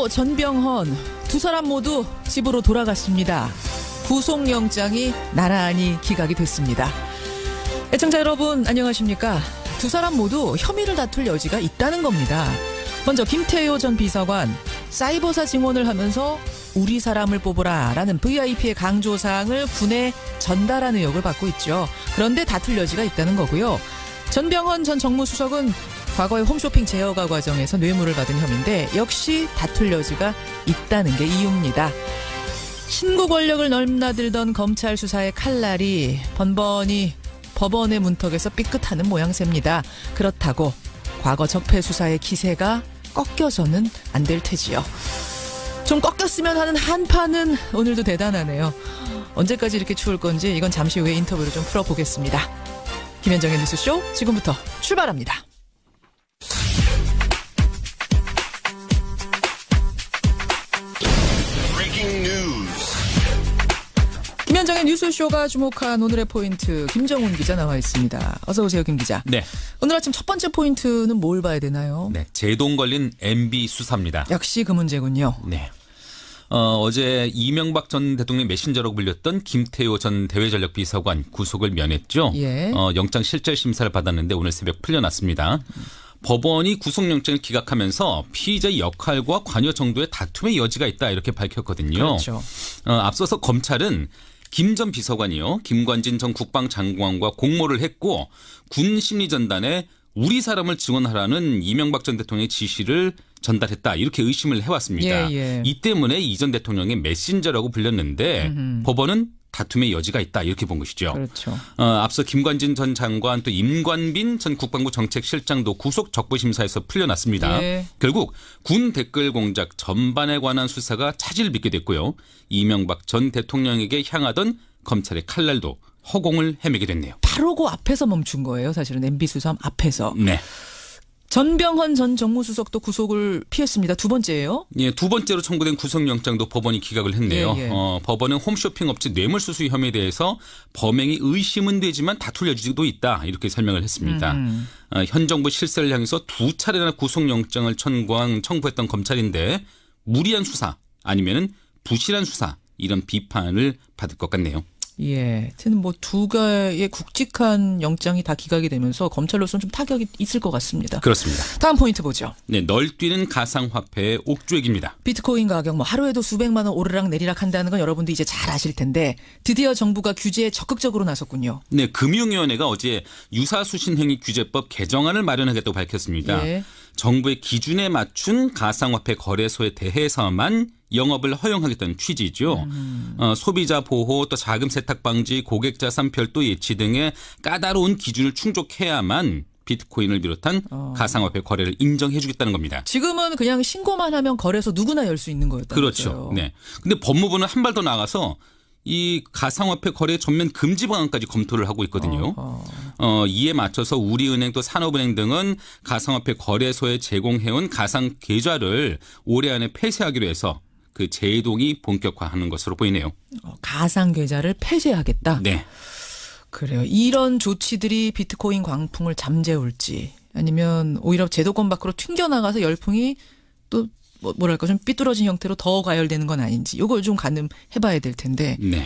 김태호, 전병헌 두 사람 모두 집으로 돌아갔습니다. 구속영장이 나란히 기각이 됐습니다. 애청자 여러분 안녕하십니까? 두 사람 모두 혐의를 다툴 여지가 있다는 겁니다. 먼저 김태호 전 비서관 사이버사 증언을 하면서 우리 사람을 뽑으라 라는 VIP의 강조사항을 군에 전달한 의혹을 받고 있죠. 그런데 다툴 여지가 있다는 거고요. 전병헌 전 정무수석은 과거에 홈쇼핑 제어가 과정에서 뇌물을 받은 혐의인데 역시 다툴 여지가 있다는 게 이유입니다. 신고 권력을 넘나들던 검찰 수사의 칼날이 번번이 법원의 문턱에서 삐끗하는 모양새입니다. 그렇다고 과거 적폐 수사의 기세가 꺾여서는 안 될 테지요. 좀 꺾였으면 하는 한파는 오늘도 대단하네요. 언제까지 이렇게 추울 건지 이건 잠시 후에 인터뷰를 좀 풀어보겠습니다. 김현정의 뉴스쇼 지금부터 출발합니다. 김현정의 뉴스쇼가 주목한 오늘의 포인트 김정훈 기자 나와 있습니다. 어서 오세요, 김 기자. 네. 오늘 아침 첫 번째 포인트는 뭘 봐야 되나요? 네, 제동 걸린 MB 수사입니다. 역시 그 문제군요. 네. 어제 이명박 전 대통령 메신저라고 불렸던 김태호 전 대외전력비서관 구속을 면했죠. 예. 영장 실질 심사를 받았는데 오늘 새벽 풀려났습니다. 법원이 구속영장을 기각하면서 피의자의 역할과 관여 정도의 다툼의 여지가 있다 이렇게 밝혔거든요. 그렇죠. 앞서서 검찰은 김 전 비서관이요, 김관진 전 국방장관과 공모를 했고 군 심리전단에 우리 사람을 증언하라는 이명박 전 대통령의 지시를 전달했다 이렇게 의심을 해왔습니다. 예. 이 때문에 이 전 대통령의 메신저라고 불렸는데 법원은 다툼의 여지가 있다 이렇게 본 것이죠. 그렇죠. 앞서 김관진 전 장관 또 임관빈 전 국방부 정책실장도 구속 적부심사에서 풀려났습니다. 예. 결국 군 댓글 공작 전반에 관한 수사가 차질을 빚게 됐고요. 이명박 전 대통령에게 향하던 검찰의 칼날도 허공을 헤매게 됐네요. 바로 그 앞에서 멈춘 거예요. 사실은 MB 수사 앞에서. 네. 전병헌 전 정무수석도 구속을 피했습니다. 두 번째예요. 예, 두 번째로 청구된 구속영장도 법원이 기각을 했네요. 예. 법원은 홈쇼핑 업체 뇌물수수 혐의에 대해서 범행이 의심은 되지만 다툴 여지도 있다 이렇게 설명을 했습니다. 현 정부 실세를 향해서 두 차례나 구속영장을 청구했던 검찰인데 무리한 수사 아니면은 부실한 수사 이런 비판을 받을 것 같네요. 예. 하여튼 뭐 두 개의 굵직한 영장이 다 기각이 되면서 검찰로서는 좀 타격이 있을 것 같습니다. 그렇습니다. 다음 포인트 보죠. 네, 널뛰는 가상화폐의 옥주액입니다. 비트코인 가격 뭐 하루에도 수백만 원 오르락 내리락 한다는 건 여러분도 이제 잘 아실 텐데 드디어 정부가 규제에 적극적으로 나섰군요. 네, 금융위원회가 어제 유사수신행위 규제법 개정안을 마련하겠다고 밝혔습니다. 예. 정부의 기준에 맞춘 가상화폐 거래소에 대해서만 영업을 허용하겠다는 취지죠. 소비자 보호 또 자금 세탁 방지 고객 자산 별도 예치 등의 까다로운 기준을 충족해야만 비트코인을 비롯한 가상화폐 거래를 인정해 주겠다는 겁니다. 지금은 그냥 신고만 하면 거래소 누구나 열 수 있는 거였다고요. 그렇죠. 네. 근데 법무부는 한 발 더 나가서 이 가상화폐 거래 전면 금지 방안까지 검토를 하고 있거든요. 이에 맞춰서 우리은행 또 산업은행 등은 가상화폐 거래소에 제공해온 가상 계좌를 올해 안에 폐쇄하기로 해서 그 제동이 본격화하는 것으로 보이네요. 가상 계좌를 폐쇄하겠다. 네. 그래요. 이런 조치들이 비트코인 광풍을 잠재울지 아니면 오히려 제도권 밖으로 튕겨나가서 열풍이 또 뭐랄까 좀 삐뚤어진 형태로 더 과열되는 건 아닌지 이걸 좀 가늠해봐야 될 텐데. 네.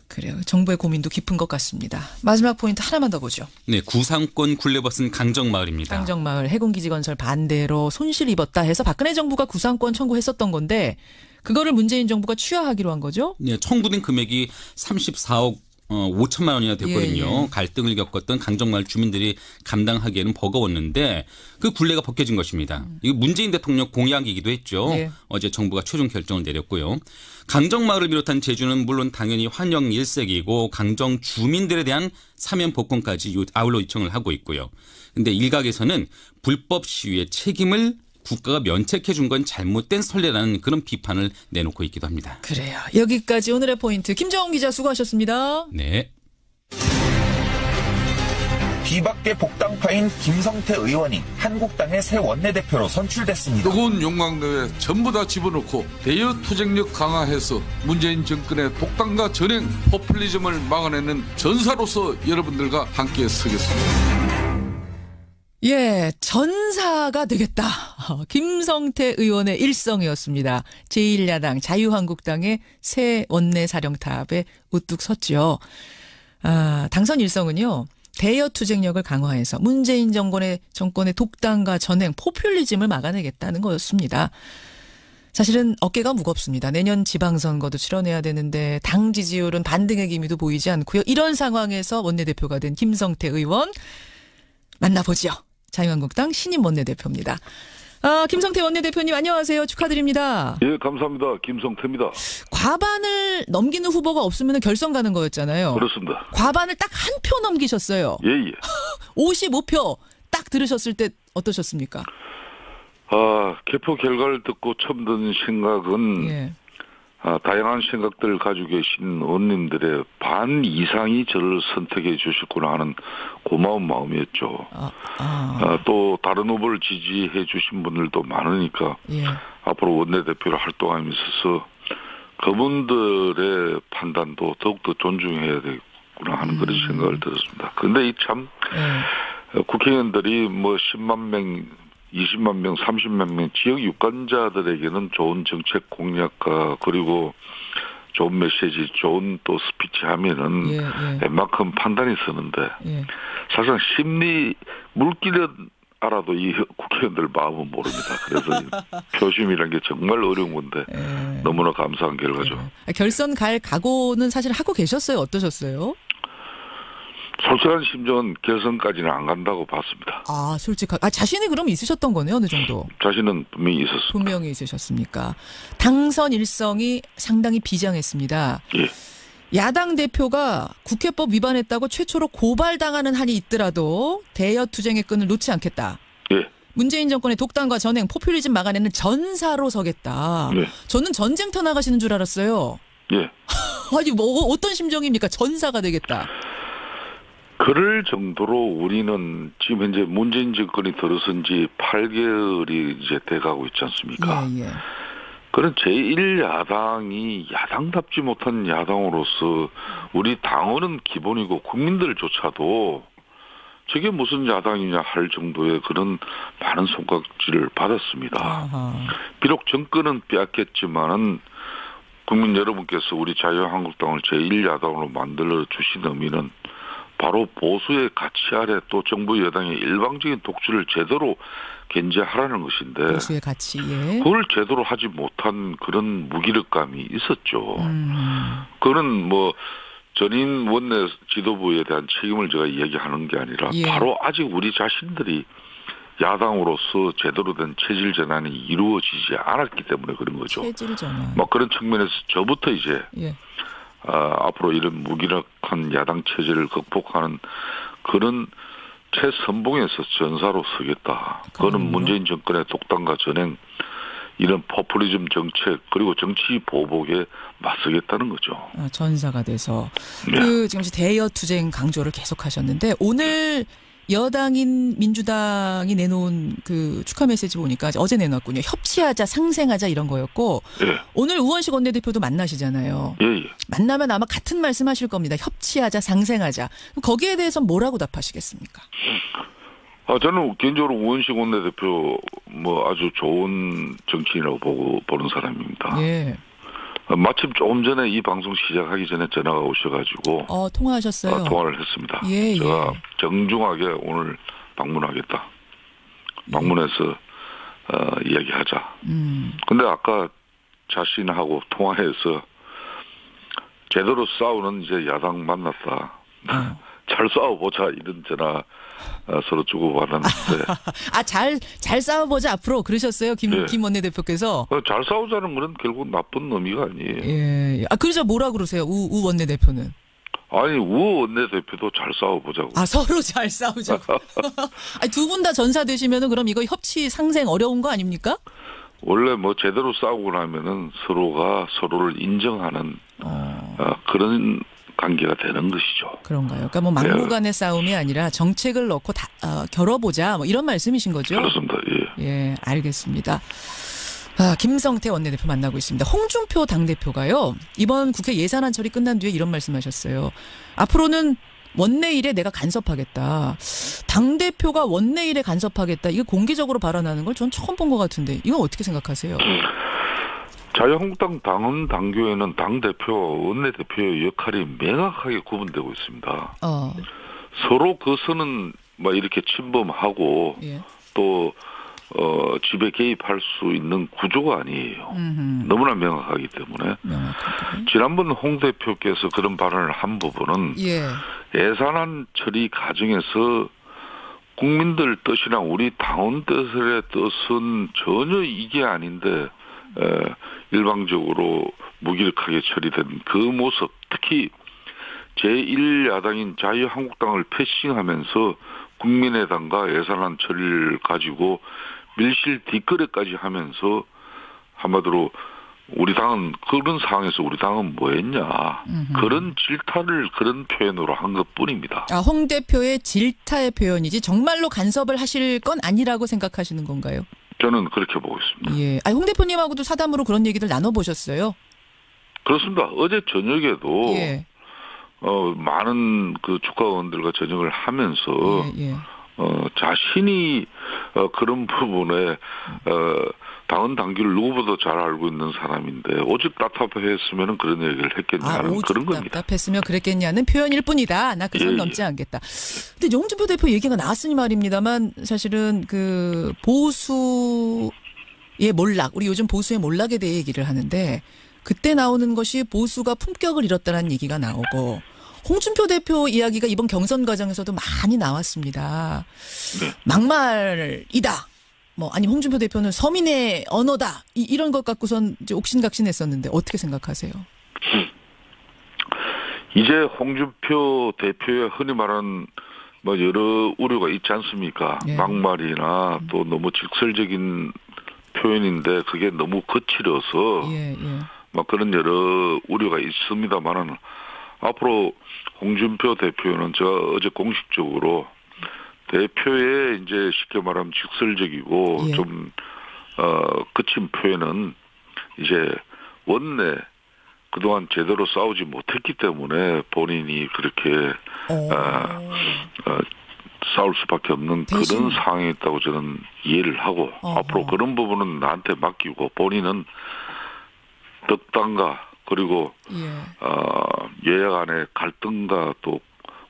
그래요. 정부의 고민도 깊은 것 같습니다. 마지막 포인트 하나만 더 보죠. 네, 구상권 굴레벗은 강정마을입니다. 강정마을 해군기지 건설 반대로 손실 입었다 해서 박근혜 정부가 구상권 청구했었던 건데 그거를 문재인 정부가 취하하기로 한 거죠? 네, 청구된 금액이 34억 5천만 원이나 됐거든요. 예. 갈등을 겪었던 강정마을 주민들이 감당하기에는 버거웠는데 그 굴레가 벗겨진 것입니다. 이거 문재인 대통령 공약이기도 했죠. 예. 어제 정부가 최종 결정을 내렸고요. 강정마을을 비롯한 제주는 물론 당연히 환영 일색이고 강정 주민들에 대한 사면 복권까지 아울러 요청을 하고 있고요. 그런데 일각에서는 불법 시위의 책임을 국가가 면책해 준 건 잘못된 선례라는 그런 비판을 내놓고 있기도 합니다. 그래요. 여기까지 오늘의 포인트. 김정훈 기자 수고하셨습니다. 네. 뒤밖의 복당파인 김성태 의원이 한국당의 새 원내대표로 선출됐습니다. 뜨거운 용광로에 전부 다 집어넣고 대여 투쟁력 강화해서 문재인 정권의 독단과 전행 포퓰리즘을 막아내는 전사로서 여러분들과 함께 서겠습니다. 예, 전사가 되겠다. 김성태 의원의 일성이었습니다. 제1야당 자유한국당의 새 원내사령탑에 우뚝 섰죠. 당선 일성은요. 대여 투쟁력을 강화해서 문재인 정권의 독단과 전행, 포퓰리즘을 막아내겠다는 거였습니다. 사실은 어깨가 무겁습니다. 내년 지방선거도 치러내야 되는데 당 지지율은 반등의 기미도 보이지 않고요. 이런 상황에서 원내대표가 된 김성태 의원 만나보죠. 자유한국당 신임 원내대표입니다. 김성태 원내대표님 안녕하세요. 축하드립니다. 예, 감사합니다. 김성태입니다. 과반을 넘기는 후보가 없으면 결선 가는 거였잖아요. 그렇습니다. 과반을 딱 한 표 넘기셨어요. 예. 55표 딱 들으셨을 때 어떠셨습니까? 개표 결과를 듣고 처음 든 생각은 예. 다양한 생각들을 가지고 계신 의원님들의 반 이상이 저를 선택해 주셨구나 하는 고마운 마음이었죠. 또 다른 후보를 지지해 주신 분들도 많으니까 예. 앞으로 원내대표로 활동하면서 그분들의 판단도 더욱더 존중해야 되겠구나 하는 그런 생각을 들었습니다. 그런데 참 국회의원들이 10만 명, 20만 명, 30만 명 지역 유권자들에게는 좋은 정책 공약과 그리고 좋은 메시지, 좋은 또 스피치 하면은 웬만큼 판단이 서는데 사실상 심리 물기는 알아도 이 국회의원들 마음은 모릅니다. 그래서 표심이라는 게 정말 어려운 건데 너무나 감사한 결과죠. 결선 갈 각오는 사실 하고 계셨어요? 어떠셨어요? 솔직한 심정은 결선까지는 안 간다고 봤습니다. 자신이 그럼 있으셨던 거네요, 어느 정도? 자신은 분명히 있었습니다. 분명히 있으셨습니까? 당선 일성이 상당히 비장했습니다. 예. 야당 대표가 국회법 위반했다고 최초로 고발당하는 한이 있더라도 대여 투쟁의 끈을 놓지 않겠다. 예. 문재인 정권의 독단과 전행, 포퓰리즘 막아내는 전사로 서겠다. 예. 저는 전쟁터 나가시는 줄 알았어요. 예. 아니 어떤 심정입니까? 전사가 되겠다. 그럴 정도로 우리는 지금 현재 문재인 정권이 들어선 지 8개월이 이제 돼가고 있지 않습니까? 예. 그런 제1야당이 야당답지 못한 야당으로서 우리 당원은 기본이고 국민들조차도 저게 무슨 야당이냐 할 정도의 그런 많은 손가락질을 받았습니다. 아하. 비록 정권은 빼앗겼지만은 국민 여러분께서 우리 자유한국당을 제1야당으로 만들어 주신 의미는 바로 보수의 가치 아래 또 정부 여당의 일방적인 독주를 제대로 견제하라는 것인데 보수의 가치, 예. 그걸 제대로 하지 못한 그런 무기력감이 있었죠. 그거는 전임 원내 지도부에 대한 책임을 제가 얘기하는 게 아니라 바로 아직 우리 자신들이 야당으로서 제대로 된 체질 전환이 이루어지지 않았기 때문에 그런 거죠. 체질 전환. 그런 측면에서 저부터 이제 앞으로 이런 무기력한 야당 체제를 극복하는 그런 최선봉에서 전사로 서겠다. 그거는 문재인 정권의 독단과 전행, 이런 포퓰리즘 정책 그리고 정치 보복에 맞서겠다는 거죠. 전사가 돼서 지금 대여 투쟁 강조를 계속하셨는데 오늘 여당인 민주당이 내놓은 그 축하 메시지 보니까 어제 내놨군요. 협치하자, 상생하자 이런 거였고 오늘 우원식 원내대표도 만나시잖아요. 만나면 아마 같은 말씀하실 겁니다. 협치하자, 상생하자. 거기에 대해서 뭐라고 답하시겠습니까? 저는 개인적으로 우원식 원내대표 아주 좋은 정치인이라고 보는 사람입니다. 예. 마침 조금 전에 이 방송 시작하기 전에 전화가 오셔가지고 통화하셨어요? 통화를 했습니다. 예, 제가 정중하게 오늘 방문하겠다. 방문해서 이야기하자. 근데 아까 자신하고 통화해서 제대로 싸우는 이제 야당 만났다. 잘 싸워보자 이런 전화 서로 주고받았는데. 잘 싸워보자 앞으로 그러셨어요? 김 원내대표께서. 잘 싸우자는 건 결국 나쁜 의미가 아니에요. 예. 그래서 뭐라 그러세요? 우 원내대표는. 아니 우 원내대표도 잘 싸워보자고. 서로 잘 싸우자고. 두 분 다 전사 되시면은 그럼 이거 협치 상생 어려운 거 아닙니까? 원래 제대로 싸우고 나면은 서로가 서로를 인정하는 그런 관계가 되는 것이죠. 그런가요? 그러니까 막무가내 싸움이 아니라 정책을 넣고 겨뤄보자 이런 말씀이신 거죠? 그렇습니다. 예, 알겠습니다. 김성태 원내대표 만나고 있습니다. 홍준표 당대표가요. 이번 국회 예산안 처리 끝난 뒤에 이런 말씀하셨어요. 앞으로는 원내일에 내가 간섭하겠다. 당대표가 원내일에 간섭하겠다. 이거 공개적으로 발언하는 걸 전 처음 본 것 같은데 이건 어떻게 생각하세요? 자유한국당 당헌 당규에는 당대표와 원내대표의 역할이 명확하게 구분되고 있습니다. 서로 그 선은 뭐 이렇게 침범하고 예. 또 집에 개입할 수 있는 구조가 아니에요. 너무나 명확하기 때문에. 지난번 홍 대표께서 그런 발언을 한 부분은 예. 예산안 처리 과정에서 국민들 뜻이나 우리 당원 뜻의 뜻은 전혀 이게 아닌데 일방적으로 무기력하게 처리된 그 모습, 특히 제1야당인 자유한국당을 패싱하면서 국민의당과 예산안 처리를 가지고 밀실 뒷거래까지 하면서 한마디로 우리 당은 그런 상황에서 우리 당은 뭐 했냐. 그런 질타를 그런 표현으로 한 것뿐입니다. 홍 대표의 질타의 표현이지 정말로 간섭을 하실 건 아니라고 생각하시는 건가요? 저는 그렇게 보고 있습니다. 예. 홍 대표님하고도 사담으로 그런 얘기를 나눠보셨어요? 그렇습니다. 어제 저녁에도 예. 많은 그 주가원들과 저녁을 하면서 예. 자신이 그런 부분에 당헌 당규를 누구보다 잘 알고 있는 사람인데 오직 답답했으면 그런 얘기를 했겠냐는 오직 그런 겁니다. 답답했으면 그랬겠냐는 표현일 뿐이다. 나 그 선 넘지 않겠다. 근데 홍준표 대표 얘기가 나왔으니 말입니다만 사실은 그 보수의 몰락, 우리 요즘 보수의 몰락에 대해 얘기를 하는데 그때 나오는 것이 보수가 품격을 잃었다는 얘기가 나오고 홍준표 대표 이야기가 이번 경선 과정에서도 많이 나왔습니다. 네. 막말이다. 아니 홍준표 대표는 서민의 언어다. 이런 것 갖고선 이제 옥신각신했었는데 어떻게 생각하세요? 이제 홍준표 대표의 흔히 말하는 여러 우려가 있지 않습니까? 예. 막말이나 또 너무 직설적인 표현인데 그게 너무 거칠어서 그런 여러 우려가 있습니다만은 앞으로 홍준표 대표는 제가 어제 공식적으로 대표의 이제 쉽게 말하면 직설적이고 좀 거친 표현은 이제 원내 그동안 제대로 싸우지 못했기 때문에 본인이 그렇게 싸울 수밖에 없는 그런 상황에 있다고 저는 이해를 하고 앞으로 그런 부분은 나한테 맡기고 본인은 덕당과 그리고 여야 간의 갈등과 또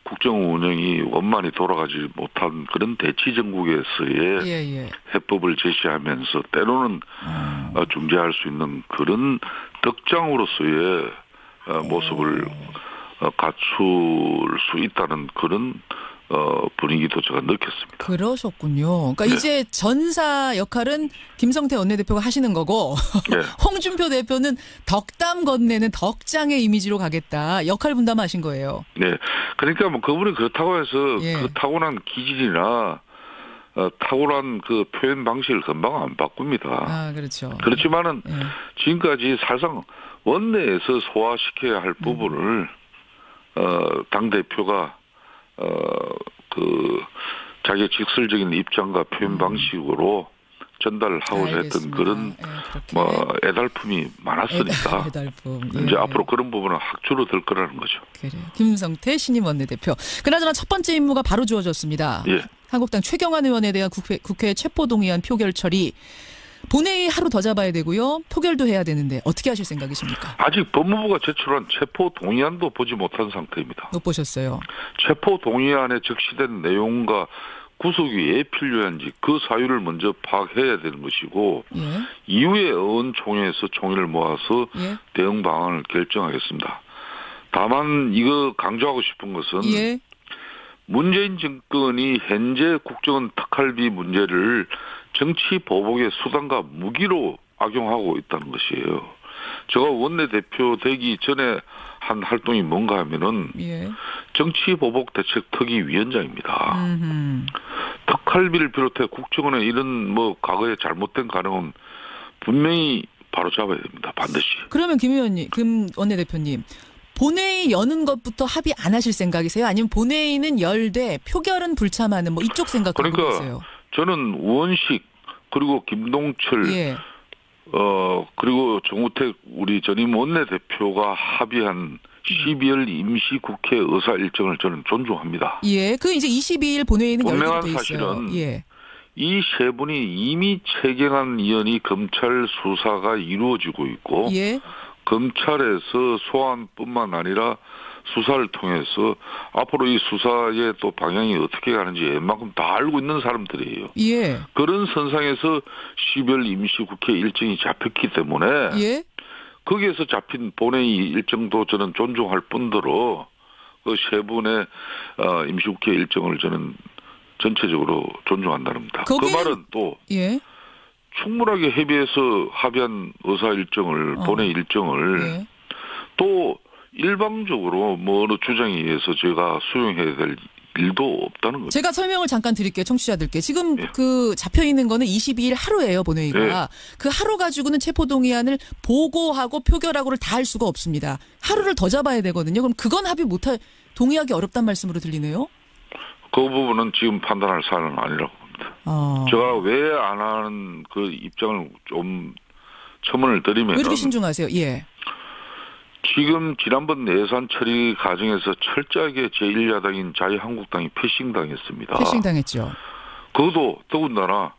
국정 운영이 원만히 돌아가지 못한 그런 대치 정국에서의 해법을 제시하면서 때로는 중재할 수 있는 그런 덕장으로서의 모습을 갖출 수 있다는 그런 분위기도 제가 느꼈습니다. 그러셨군요. 그러니까 이제 전사 역할은 김성태 원내대표가 하시는 거고 홍준표 대표는 덕담 건네는 덕장의 이미지로 가겠다. 역할 분담하신 거예요. 네. 그러니까 그분이 그렇다고 해서 그 타고난 기질이나 탁월한 그 표현 방식을 금방 안 바꿉니다. 그렇죠. 그렇지만은 지금까지 사실상 원내에서 소화시켜야 할 부분을 당대표가 자기의 직설적인 입장과 표현 방식으로 전달하고자 했던 그런 애달픔이 많았으니까 애달품. 이제 앞으로 그런 부분은 학주로 될 거라는 거죠. 그래요. 김성태 신임 원내대표. 그나저나 첫 번째 임무가 바로 주어졌습니다. 한국당 최경환 의원에 대한 국회 체포동의안 표결 처리. 본회의 하루 더 잡아야 되고요. 표결도 해야 되는데 어떻게 하실 생각이십니까? 아직 법무부가 제출한 체포동의안도 보지 못한 상태입니다. 못 보셨어요? 체포동의안에 적시된 내용과 구속이 왜 필요한지 그 사유를 먼저 파악해야 되는 것이고 이후에 의원총회에서 총의를 모아서 대응 방안을 결정하겠습니다. 다만 이거 강조하고 싶은 것은 문재인 정권이 현재 국정원 특활비 문제를 정치 보복의 수단과 무기로 악용하고 있다는 것이에요. 제가 원내대표 되기 전에 한 활동이 뭔가 하면은 정치 보복 대책 특위 위원장입니다. 특활비를 비롯해 국정원의 이런 과거에 잘못된 가능은 분명히 바로잡아야 됩니다. 반드시. 그러면 김 원내대표님. 본회의 여는 것부터 합의 안 하실 생각이세요? 아니면 본회의는 열되 표결은 불참하는 이쪽 생각 갖고 계세요? 저는 우원식 그리고 김동철 그리고 정우택 우리 전임 원내대표가 합의한 12월 임시국회 의사 일정을 저는 존중합니다. 예, 그 이제 22일 본회의는 분명한 열리게 돼 있어요. 사실은 예. 이 세 분이 이미 최경환 의원이 검찰 수사가 이루어지고 있고 예. 검찰에서 소환뿐만 아니라 수사를 통해서 앞으로 이 수사의 또 방향이 어떻게 가는지 웬만큼 다 알고 있는 사람들이에요. 예. 그런 선상에서 12월 임시국회 일정이 잡혔기 때문에 예. 거기에서 잡힌 본회의 일정도 저는 존중할 뿐더러 그 세 분의 임시국회 일정을 저는 전체적으로 존중한다는겁니다. 그 말은 또 예. 충분하게 협의해서 합의한 의사 일정을 본회의 일정을 예. 또 일방적으로 뭐 어느 주장에 의해서 제가 수용해야 될 일도 없다는 거죠. 제가 설명을 잠깐 드릴게요. 청취자들께. 지금 예. 그 잡혀 있는 거는 22일 하루예요, 본회의가. 예. 그 하루 가지고는 체포동의안을 보고하고 표결하고를 다 할 수가 없습니다. 하루를 더 잡아야 되거든요. 그럼 그건 동의하기 어렵단 말씀으로 들리네요. 그 부분은 지금 판단할 사안은 아니라고 봅니다. 제가 왜 안 하는 그 입장을 좀 첨언을 드리면 왜 이렇게 신중하세요? 예. 지금 지난번 예산 처리 과정에서 철저하게 제1야당인 자유한국당이 패싱당했습니다. 패싱당했죠. 그것도 더군다나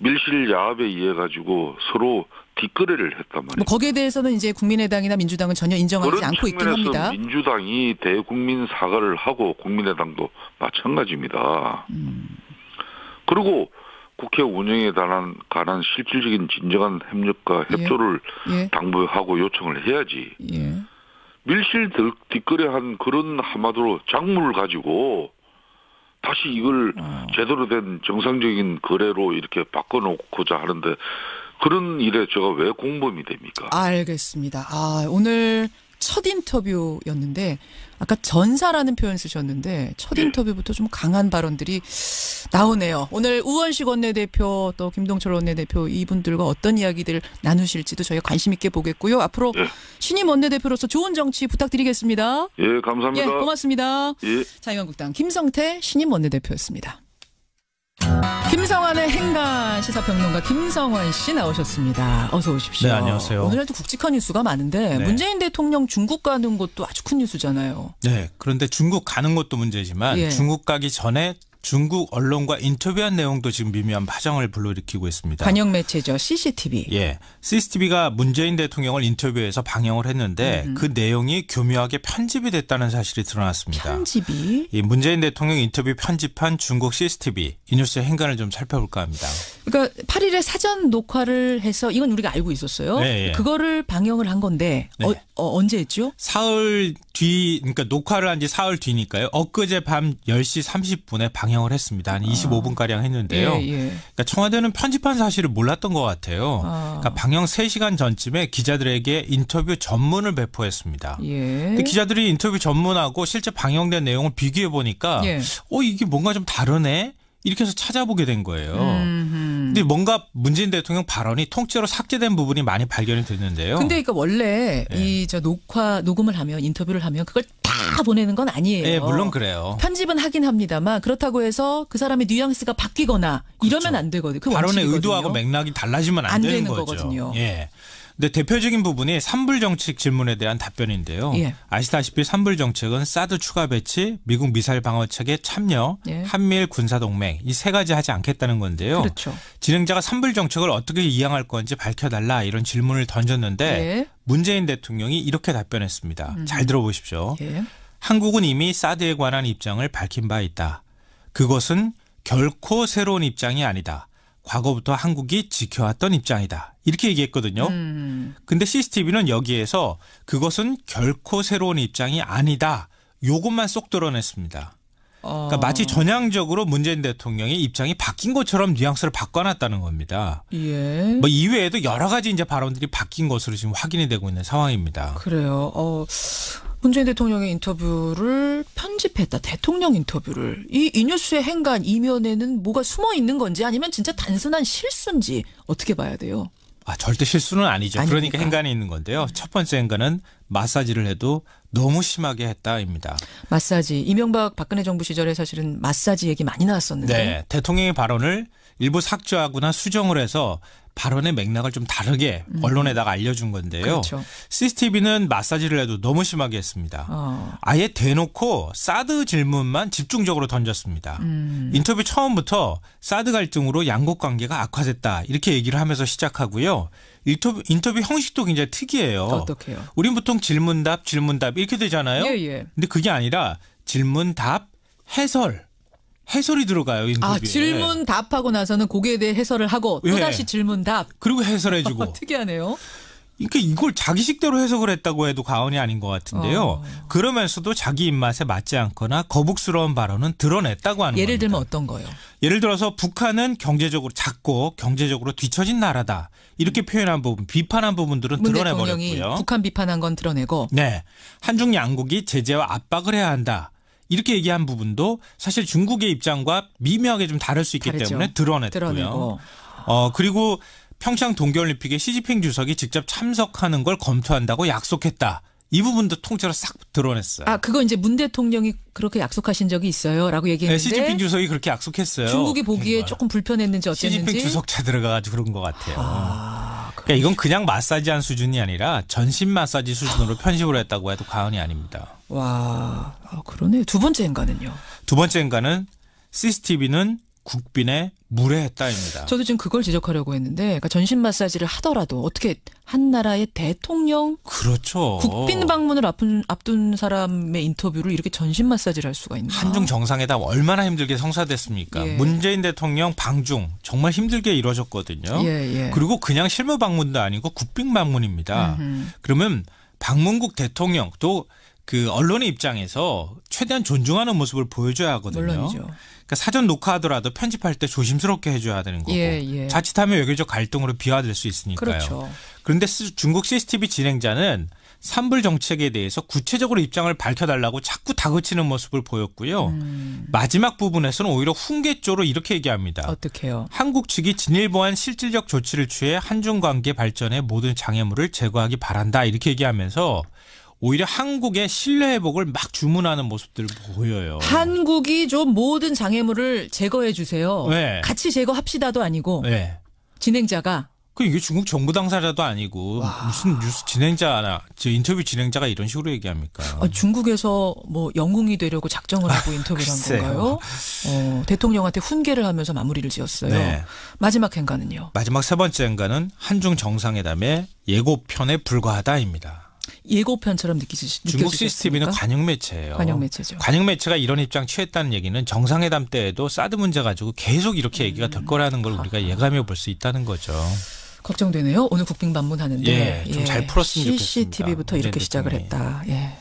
밀실 야합에 의해 가지고 서로 뒷거래를 했단 말이에요. 뭐 거기에 대해서는 이제 국민의당이나 민주당은 전혀 인정하지 않고 있긴 합니다. 민주당이 대국민 사과를 하고 국민의당도 마찬가지입니다. 그리고 국회 운영에 관한 실질적인 진정한 협력과 협조를 예. 당부하고 요청을 해야지. 예. 밀실 뒷거래한 그런 한마디로 작물을 가지고 다시 이걸 제대로 된 정상적인 거래로 이렇게 바꿔놓고자 하는데 그런 일에 제가 왜 공범이 됩니까? 알겠습니다. 오늘 첫 인터뷰였는데 아까 전사라는 표현 쓰셨는데 첫 인터뷰부터 좀 강한 발언들이 나오네요. 오늘 우원식 원내대표 또 김동철 원내대표 이분들과 어떤 이야기들을 나누실지도 저희가 관심 있게 보겠고요. 앞으로 신임 원내대표로서 좋은 정치 부탁드리겠습니다. 예, 감사합니다. 예, 고맙습니다. 예. 자유한국당 김성태 신임 원내대표였습니다. 김성환의 행간 시사평론가 김성환 씨 나오셨습니다. 어서 오십시오. 네, 안녕하세요. 오늘도 굵직한 뉴스가 많은데 네. 문재인 대통령 중국 가는 것도 아주 큰 뉴스잖아요. 네, 그런데 중국 가는 것도 문제지만 예. 중국 가기 전에 중국 언론과 인터뷰한 내용도 지금 미묘한 파장을 불러일으키고 있습니다. 관영 매체죠. CCTV. 예, CCTV가 문재인 대통령을 인터뷰해서 방영을 했는데 그 내용이 교묘하게 편집이 됐다는 사실이 드러났습니다. 편집이? 이 문재인 대통령 인터뷰 편집한 중국 CCTV 이 뉴스의 행간을 좀 살펴볼까 합니다. 그러니까 8일에 사전 녹화를 해서 이건 우리가 알고 있었어요. 네, 예. 그거를 방영을 한 건데 네. 언제 했죠? 사흘 뒤, 그러니까 녹화를 한 지 사흘 뒤니까요. 엊그제 밤 10시 30분에 방영을 했습니다. 한 25분가량 했는데요. 예, 예. 그러니까 청와대는 편집한 사실을 몰랐던 것 같아요. 그러니까 방영 3시간 전쯤에 기자들에게 인터뷰 전문을 배포했습니다. 예. 근데 기자들이 인터뷰 전문하고 실제 방영된 내용을 비교해 보니까 예. 이게 뭔가 좀 다르네? 이렇게 해서 찾아보게 된 거예요. 근데 뭔가 문재인 대통령 발언이 통째로 삭제된 부분이 많이 발견이 됐는데요. 근데 그러니까 원래 녹음을 하면 인터뷰를 하면 그걸 다 보내는 건 아니에요. 네, 물론 그래요. 편집은 하긴 합니다만 그렇다고 해서 그 사람의 뉘앙스가 바뀌거나 이러면 안 되거든요. 그 발언의 원칙이거든요. 의도하고 맥락이 달라지면 안 되는 거죠. 거거든요. 예. 근데 대표적인 부분이 산불 정책 질문에 대한 답변인데요. 예. 아시다시피 산불 정책은 사드 추가 배치, 미국 미사일 방어책에 참여, 예. 한미일 군사동맹 이 세 가지 하지 않겠다는 건데요. 그렇죠. 진행자가 산불 정책을 어떻게 이양할 건지 밝혀달라 이런 질문을 던졌는데 예. 문재인 대통령이 이렇게 답변했습니다. 잘 들어보십시오. 예. 한국은 이미 사드에 관한 입장을 밝힌 바 있다. 그것은 결코 새로운 입장이 아니다. 과거부터 한국이 지켜왔던 입장이다. 이렇게 얘기했거든요. 근데 CCTV는 여기에서 그것은 결코 새로운 입장이 아니다. 요것만 쏙 드러냈습니다. 그러니까 마치 전향적으로 문재인 대통령의 입장이 바뀐 것처럼 뉘앙스를 바꿔놨다는 겁니다. 예. 뭐 이외에도 여러 가지 이제 발언들이 바뀐 것으로 지금 확인이 되고 있는 상황입니다. 그래요. 문재인 대통령의 인터뷰를 편집했다. 대통령 인터뷰를. 이 뉴스의 행간 이면에는 뭐가 숨어 있는 건지 아니면 진짜 단순한 실수인지 어떻게 봐야 돼요? 절대 실수는 아니죠. 아닙니까? 그러니까 행간이 있는 건데요. 첫 번째 행간은 마사지를 해도 너무 심하게 했다입니다. 마사지. 이명박 박근혜 정부 시절에 사실은 마사지 얘기 많이 나왔었는데. 네. 대통령의 발언을 일부 삭제하거나 수정을 해서 발언의 맥락을 좀 다르게 언론에다가 알려준 건데요. 그렇죠. CCTV는 마사지를 해도 너무 심하게 했습니다. 아예 대놓고 사드 질문만 집중적으로 던졌습니다. 인터뷰 처음부터 사드 갈등으로 양국 관계가 악화됐다 이렇게 얘기를 하면서 시작하고요. 인터뷰 형식도 굉장히 특이해요. 어떻게요? 우린 보통 질문답 이렇게 되잖아요. 예. 근데 그게 아니라 질문답 해설이 들어가요. 인터뷰에. 질문 답하고 나서는 거기에 대해 해설을 하고 예. 또다시 질문 답. 그리고 해설해주고. 특이하네요. 그러니까 이걸 자기식대로 해석을 했다고 해도 과언이 아닌 것 같은데요. 그러면서도 자기 입맛에 맞지 않거나 거북스러운 발언은 드러냈다고 하는 예를 겁니다. 들면 어떤 거요? 예를 들어서 북한은 경제적으로 작고 경제적으로 뒤처진 나라다. 이렇게 표현한 부분, 비판한 부분들은 문 대통령이 드러내버렸고요. 북한 비판한 건 드러내고. 네, 한중 양국이 제재와 압박을 해야 한다. 이렇게 얘기한 부분도 사실 중국의 입장과 미묘하게 좀 다를 수 있기 다르죠. 때문에 드러냈고요. 드러내고. 그리고 평창 동계올림픽에 시진핑 주석이 직접 참석하는 걸 검토한다고 약속했다. 이 부분도 통째로 싹 드러냈어요. 그거 이제 문 대통령이 그렇게 약속하신 적이 있어요라고 얘기했는데. 네, 시진핑 주석이 그렇게 약속했어요. 중국이 보기에 조금 불편했는지 어땠는지. 시진핑 주석차 들어가가지고 그런 것 같아요. 그러니까 이건 그냥 마사지한 수준이 아니라 전신 마사지 수준으로 편집을 했다고 해도 과언이 아닙니다. 와, 그러네. 두 번째 행간은요? 두 번째 행간은 CCTV는 국빈에 무례했다입니다. 저도 지금 그걸 지적하려고 했는데, 그러니까 전신 마사지를 하더라도 어떻게 한 나라의 대통령, 그렇죠. 국빈 방문을 앞둔 사람의 인터뷰를 이렇게 전신 마사지를 할 수가 있나? 한중 정상회담 얼마나 힘들게 성사됐습니까? 예. 문재인 대통령 방중 정말 힘들게 이루어졌거든요. 예. 그리고 그냥 실무 방문도 아니고 국빈 방문입니다. 그러면 방문국 대통령 또 그 언론의 입장에서 최대한 존중하는 모습을 보여줘야 하거든요. 물론이죠. 그러니까 사전 녹화하더라도 편집할 때 조심스럽게 해줘야 되는 거고 예. 자칫하면 외교적 갈등으로 비화될 수 있으니까요. 그렇죠. 그런데 중국 CCTV 진행자는 산불 정책에 대해서 구체적으로 입장을 밝혀달라고 자꾸 다그치는 모습을 보였고요. 마지막 부분에서는 오히려 훈계조로 이렇게 얘기합니다. 어떻게요? 한국 측이 진일보한 실질적 조치를 취해 한중 관계 발전에 모든 장애물을 제거하기 바란다 이렇게 얘기하면서 오히려 한국의 신뢰 회복을 막 주문하는 모습들을 보여요. 한국이 좀 모든 장애물을 제거해 주세요. 네. 같이 제거합시다도 아니고 네. 진행자가 이게 중국 정부 당사자도 아니고 무슨 뉴스 진행자나 인터뷰 진행자가 이런 식으로 얘기합니까? 중국에서 뭐 영웅이 되려고 작정을 하고 인터뷰를 한 건가요? 대통령한테 훈계를 하면서 마무리를 지었어요. 네. 마지막 행간은요? 마지막 세 번째 행간은 한중 정상회담의 예고편에 불과하다입니다. 예고편처럼 느껴지셨습니까? 중국 CCTV는 관영 매체예요. 관영 매체죠. 관영 매체가 이런 입장 취했다는 얘기는 정상회담 때에도 사드 문제 가지고 계속 이렇게 얘기가 될 거라는 걸 우리가 예감해 볼 수 있다는 거죠. 걱정되네요. 오늘 국빈 방문하는데 좀 잘 풀었으면 좋겠습니다. CCTV부터 이렇게 시작을 했다. 예.